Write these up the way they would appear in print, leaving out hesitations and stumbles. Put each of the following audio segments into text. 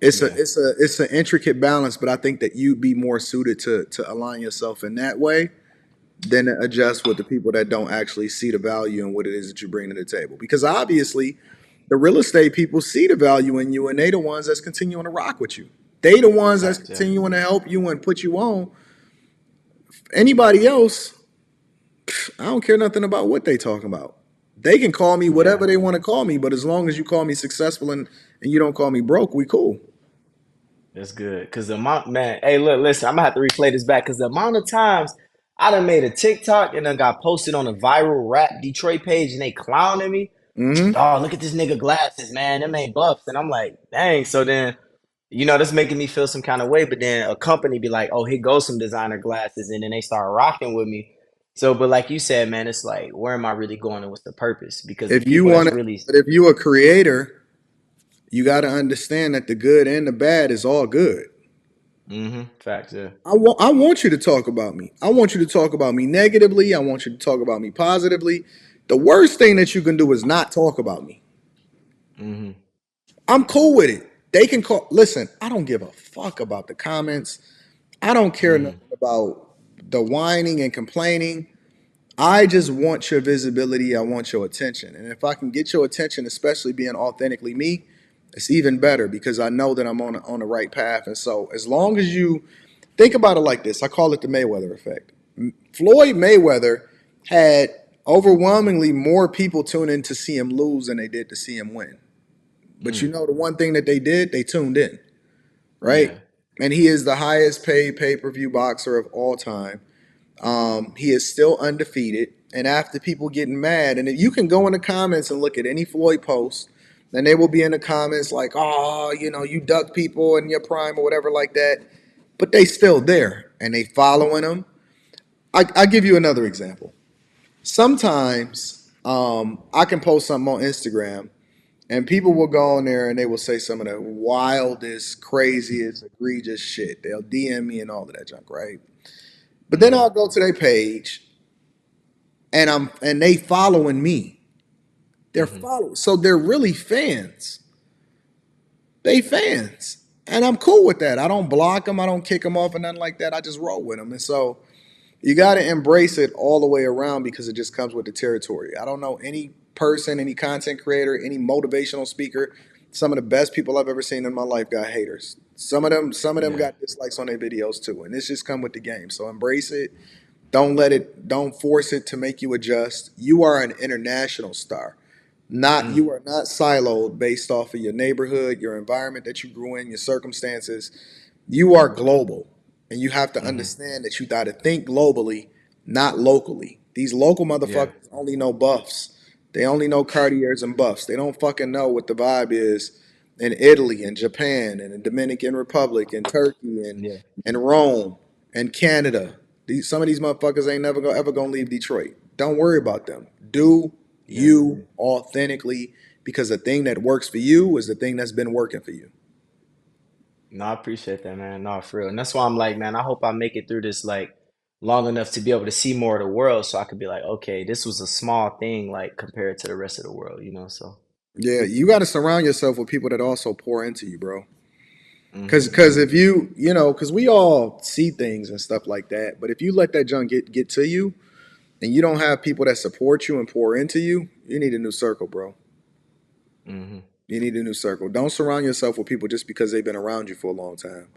Yeah. It's an intricate balance, but I think that you'd be more suited to align yourself in that way than to adjust with the people that don't actually see the value in what it is that you bring to the table. Because obviously, the real estate people see the value in you, and they the ones that's continuing to rock with you. They the ones that's Facts. Yeah. continuing to help you and put you on. Anybody else, I don't care nothing about what they talking about. They can call me Yeah. whatever they want to call me, but as long as you call me successful and you don't call me broke, we cool. That's good. Cause the amount, man. Hey, look, listen. I'm gonna have to replay this back. Cause the amount of times I done made a TikTok and then got posted on a viral rap Detroit page and they clowning me. Hmm. Oh, look at this nigga glasses, man. Them ain't buffs. And I'm like, dang. So then, that's making me feel some kind of way. But then a company be like, oh, here goes some designer glasses, and then they start rocking with me. So, but like you said, man, it's like, where am I really going and what's the purpose? Because the If you people want that's to, really, but if you a creator, you got to understand that the good and the bad is all good. facts, yeah. I want you to talk about me. I want you to talk about me negatively. I want you to talk about me positively. The worst thing that you can do is not talk about me. hmm I'm cool with it. They can call. Listen, I don't give a fuck about the comments. I don't care nothing hmm about the whining and complaining. I just want your visibility. I want your attention. And if I can get your attention, especially being authentically me, it's even better because I know that I'm on the right path. And so, as long as you think about it like this, I call it the Mayweather effect. Floyd Mayweather had overwhelmingly more people tune in to see him lose than they did to see him win. But you Mm. know the one thing that they did, they tuned in, right? Yeah. And he is the highest paid pay-per-view boxer of all time. He is still undefeated. And after people getting mad, and if you can go in the comments and look at any Floyd post, then they will be in the comments like, "Oh, you duck people in your prime or whatever like that." But they still there and they following him. I give you another example. Sometimes I can post something on Instagram and people will go on there and they will say some of the wildest, craziest, egregious shit. They'll DM me and all of that junk, right? But then hmm I'll go to their page and they following me. They're hmm followers. So they're really fans. They fans. And I'm cool with that. I don't block them. I don't kick them off or nothing like that. I just roll with them. And so you got to embrace it all the way around because it just comes with the territory. I don't know any person, any content creator, any motivational speaker. Some of the best people I've ever seen in my life got haters. Some of them Yeah. got dislikes on their videos too. And this just come with the game. So embrace it. Don't force it to make you adjust. You are an international star. Not Mm. You are not siloed based off of your neighborhood, your environment that you grew in, your circumstances. You are global. And you have to hmm understand that you got to think globally, not locally. These local Yeah. motherfuckers only know buffs. They only know Cartiers and buffs. They don't fucking know what the vibe is in Italy and Japan and the Dominican Republic and Turkey Yeah. and Rome and Canada. Some of these motherfuckers ain't never gonna ever gonna leave Detroit. Don't worry about them. Do Yeah. you authentically because the thing that works for you is the thing that's been working for you. No, I appreciate that, man. No, for real. And that's why I'm like, man, I hope I make it through this like long enough to be able to see more of the world so I could be like, okay, this was a small thing like compared to the rest of the world. So Yeah, you got to surround yourself with people that also pour into you, bro. hmm Because if because we all see things and stuff like that, but if you let that junk get to you and you don't have people that support you and pour into you, you need a new circle, bro. hmm You need a new circle. Don't surround yourself with people just because they've been around you for a long time.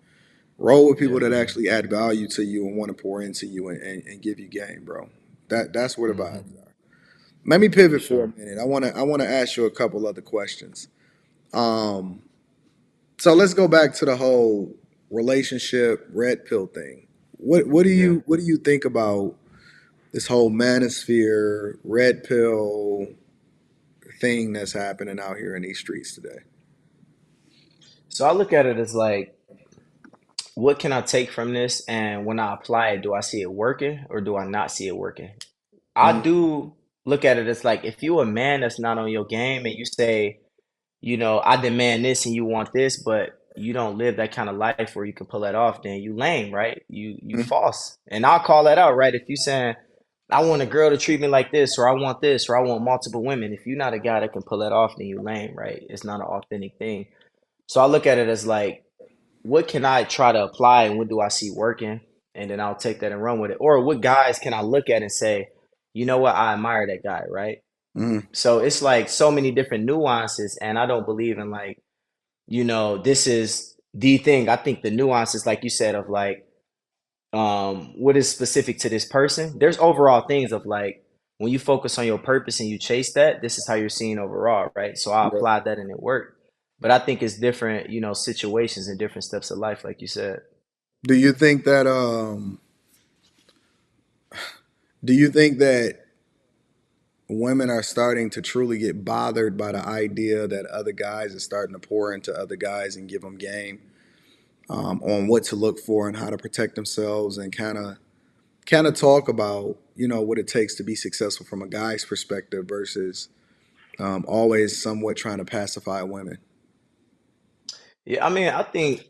Roll with people Yeah. that actually add value to you and want to pour into you and give you game, bro. That's where the hmm vibes are. Let me For pivot for sure. a minute. I wanna ask you a couple other questions. Um, so let's go back to the whole relationship red pill thing. What do Yeah. you think about this whole manosphere red pill thing that's happening out here in these streets today? So I look at it as like, what can I take from this? And when I apply it, do I see it working or do I not see it working? I Mm, do look at it as like, if you a man that's not on your game and you say, I demand this and you want this, but you don't live that kind of life where you can pull that off, then you lame, right? You mm, false. And I'll call that out, right? If you saying I want a girl to treat me like this, or I want this, or I want multiple women. If you're not a guy that can pull that off, then you lame, right? It's not an authentic thing. So I look at it as like, what can I try to apply and what do I see working? And then I'll take that and run with it. Or what guys can I look at and say, you know what, I admire that guy, right? Mhm. So it's like so many different nuances, and I don't believe in like, this is the thing. I think the nuances, like you said, of like what is specific to this person. There's overall things of like when you focus on your purpose and you chase that, this is how you're seen overall, right? So I Yeah. applied that and it worked. But I think it's different, situations and different steps of life, like you said. Do you think that do you think that women are starting to truly get bothered by the idea that other guys are starting to pour into other guys and give them game on what to look for and how to protect themselves and kind of talk about what it takes to be successful from a guy's perspective versus always somewhat trying to pacify women. Yeah, I mean, I think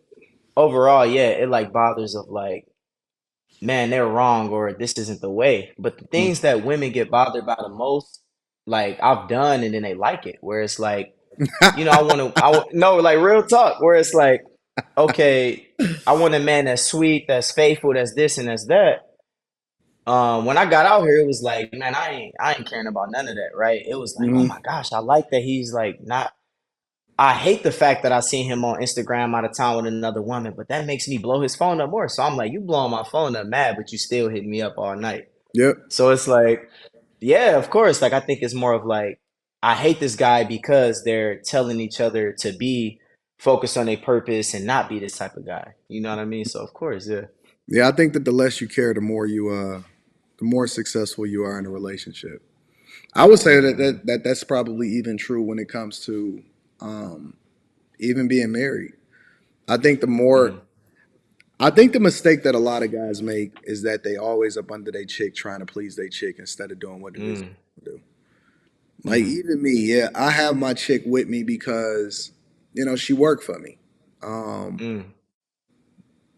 overall, yeah, it like bothers of like, man, they're wrong or this isn't the way. But the Mm. things that women get bothered by the most, like I've done and then they like it, where it's like, no, like real talk, where it's like, okay, I want a man that's sweet, that's faithful, that's this and that's that. When I got out here, it was like, man, I ain't caring about none of that, right? It was like, oh Mhm. my gosh, I like that he's like not. I hate the fact that I seen him on Instagram out of town with another woman, but that makes me blow his phone up more. So I'm like, you blowing my phone up mad, but you still hitting me up all night. Yep. So it's like, yeah, of course. Like I think it's more of like I hate this guy because they're telling each other to be focused on a purpose and not be this type of guy. You know what I mean? So of course, yeah. Yeah, I think that the less you care, the more successful you are in a relationship. I would say Hmm. that's probably even true when it comes to um, even being married. I think the more Mm, I think the mistake that a lot of guys make is that they always up under their chick trying to please their chick instead of doing what it is mm, they do. Like mm, even me, yeah, I have my chick with me because she worked for me. Um, mm,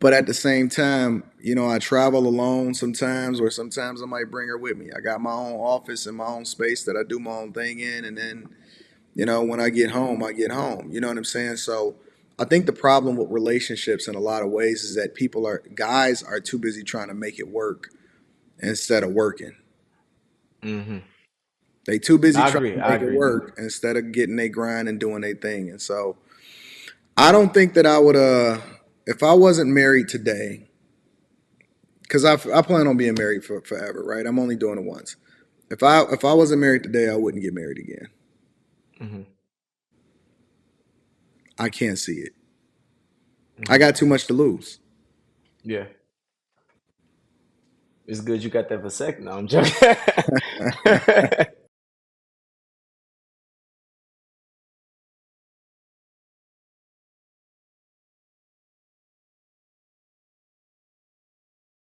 but at the same time, I travel alone sometimes, or sometimes I might bring her with me. I got my own office and my own space that I do my own thing in, and then when I get home, I get home. You know what I'm saying? So I think the problem with relationships in a lot of ways is that guys are too busy trying to make it work instead of working. hmm. They too busy I trying agree. to I make it agree. work instead of getting their grind and doing their thing. And so I don't think that I would if I wasn't married today, because I plan on being married for forever, right? I'm only doing it once. If I wasn't married today, I wouldn't get married again. Hmm. I can't see it. I Hmm. got too much to lose. Yeah. It's good you got that vasectomy. No, I'm joking.